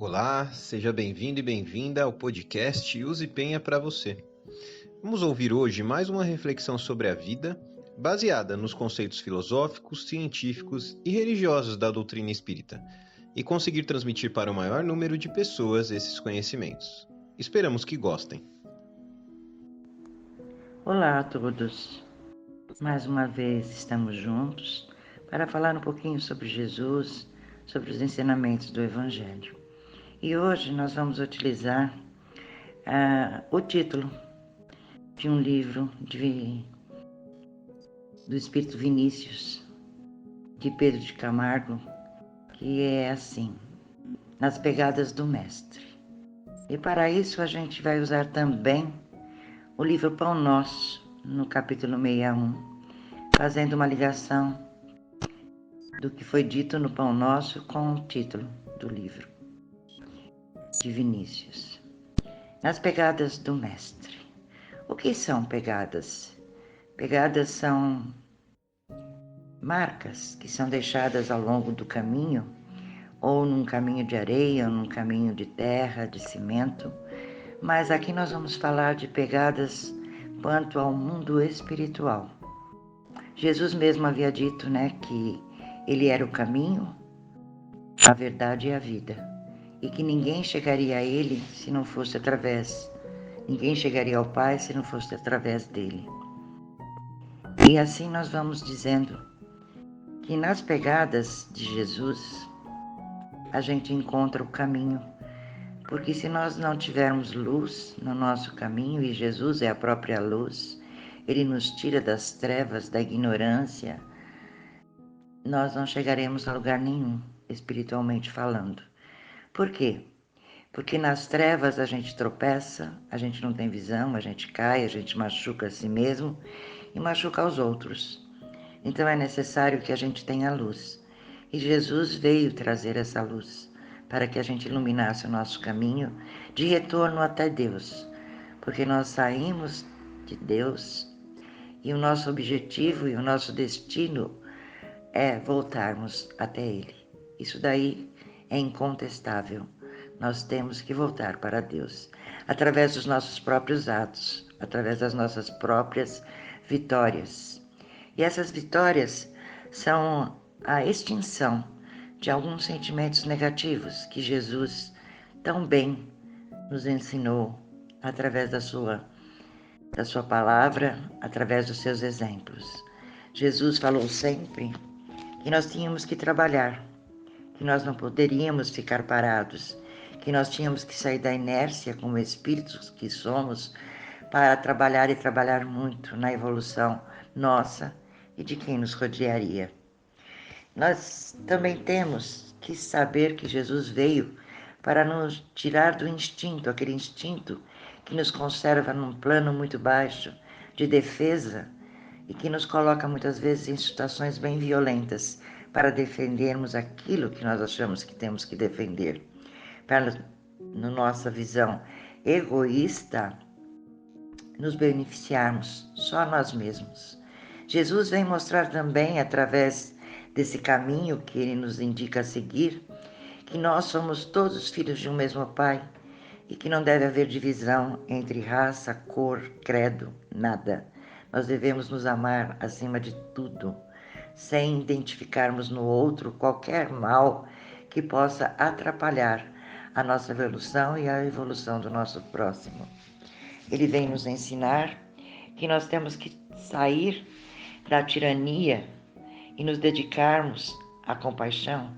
Olá, seja bem-vindo e bem-vinda ao podcast Use Penha para você. Vamos ouvir hoje mais uma reflexão sobre a vida, baseada nos conceitos filosóficos, científicos e religiosos da doutrina espírita, e conseguir transmitir para o maior número de pessoas esses conhecimentos. Esperamos que gostem. Olá a todos! Mais uma vez estamos juntos para falar um pouquinho sobre Jesus, sobre os ensinamentos do Evangelho. E hoje nós vamos utilizar o título de um livro do Espírito Vinícius, de Pedro de Camargo, que é assim: Nas Pegadas do Mestre. E para isso a gente vai usar também o livro Pão Nosso, no capítulo 61, fazendo uma ligação do que foi dito no Pão Nosso com o título do livro de Vinícius. Nas Pegadas do Mestre. O que são pegadas? Pegadas são marcas que são deixadas ao longo do caminho, ou num caminho de areia, ou num caminho de terra, de cimento, mas aqui nós vamos falar de pegadas quanto ao mundo espiritual. Jesus mesmo havia dito, que ele era o caminho, a verdade e a vida, e que ninguém chegaria a ele se não fosse ninguém chegaria ao Pai se não fosse através dele. E assim nós vamos dizendo que nas pegadas de Jesus a gente encontra o caminho, porque se nós não tivermos luz no nosso caminho, e Jesus é a própria luz, ele nos tira das trevas, da ignorância, nós não chegaremos a lugar nenhum, espiritualmente falando. Por quê? Porque nas trevas a gente tropeça, a gente não tem visão, a gente cai, a gente machuca a si mesmo e machuca aos outros. Então é necessário que a gente tenha luz. E Jesus veio trazer essa luz para que a gente iluminasse o nosso caminho de retorno até Deus. Porque nós saímos de Deus e o nosso objetivo e o nosso destino é voltarmos até Ele. Isso daí é incontestável. Nós temos que voltar para Deus, através dos nossos próprios atos, através das nossas próprias vitórias. E essas vitórias são a extinção de alguns sentimentos negativos que Jesus tão bem nos ensinou através da sua palavra, através dos seus exemplos. Jesus falou sempre que nós tínhamos que trabalhar, que nós não poderíamos ficar parados, que nós tínhamos que sair da inércia como espíritos que somos para trabalhar e trabalhar muito na evolução nossa e de quem nos rodearia. Nós também temos que saber que Jesus veio para nos tirar do instinto, aquele instinto que nos conserva num plano muito baixo de defesa e que nos coloca muitas vezes em situações bem violentas para defendermos aquilo que nós achamos que temos que defender. Para, na nossa visão egoísta, nos beneficiarmos só nós mesmos. Jesus vem mostrar também, através desse caminho que ele nos indica a seguir, que nós somos todos filhos de um mesmo Pai e que não deve haver divisão entre raça, cor, credo, nada. Nós devemos nos amar acima de tudo, sem identificarmos no outro qualquer mal que possa atrapalhar a nossa evolução e a evolução do nosso próximo. Ele vem nos ensinar que nós temos que sair da tirania e nos dedicarmos à compaixão,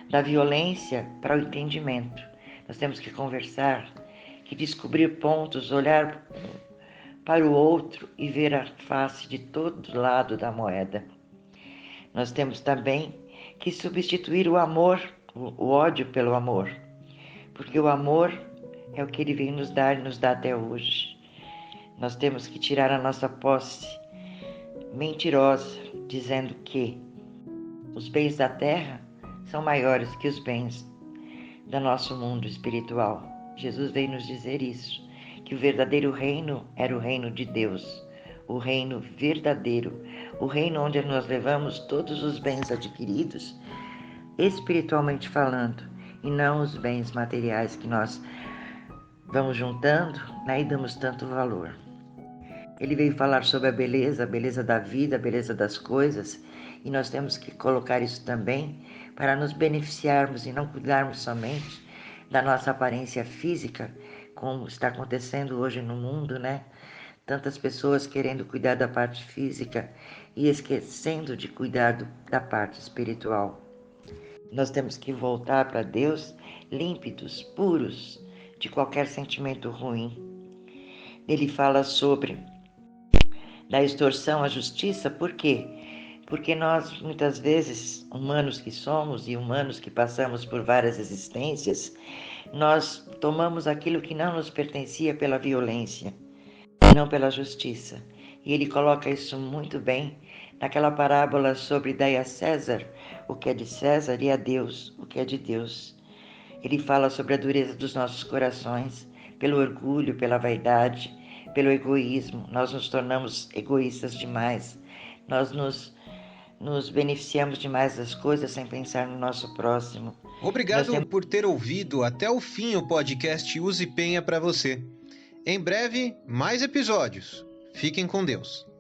da violência para o entendimento. Nós temos que conversar, que descobrir pontos, olhar para o outro e ver a face de todo lado da moeda. Nós temos também que substituir o amor, o ódio pelo amor, porque o amor é o que ele vem nos dar e nos dá até hoje. Nós temos que tirar a nossa posse mentirosa, dizendo que os bens da terra são maiores que os bens do nosso mundo espiritual. Jesus veio nos dizer isso, que o verdadeiro reino era o reino de Deus, o reino verdadeiro, o reino onde nós levamos todos os bens adquiridos, espiritualmente falando, e não os bens materiais que nós vamos juntando, né, e damos tanto valor. Ele veio falar sobre a beleza da vida, a beleza das coisas, e nós temos que colocar isso também para nos beneficiarmos e não cuidarmos somente da nossa aparência física, como está acontecendo hoje no mundo, né? Tantas pessoas querendo cuidar da parte física e esquecendo de cuidar da parte espiritual. Nós temos que voltar para Deus límpidos, puros, de qualquer sentimento ruim. Ele fala sobre da extorsão à justiça, por quê? Porque nós, muitas vezes, humanos que somos e humanos que passamos por várias existências, nós tomamos aquilo que não nos pertencia pela violência, não pela justiça. E ele coloca isso muito bem naquela parábola sobre dai a César o que é de César e a Deus o que é de Deus. Ele fala sobre a dureza dos nossos corações, pelo orgulho, pela vaidade, pelo egoísmo. Nós nos tornamos egoístas demais. Nós nos beneficiamos demais das coisas sem pensar no nosso próximo. Obrigado por ter ouvido até o fim o podcast Use Penha para você. Em breve, mais episódios. Fiquem com Deus.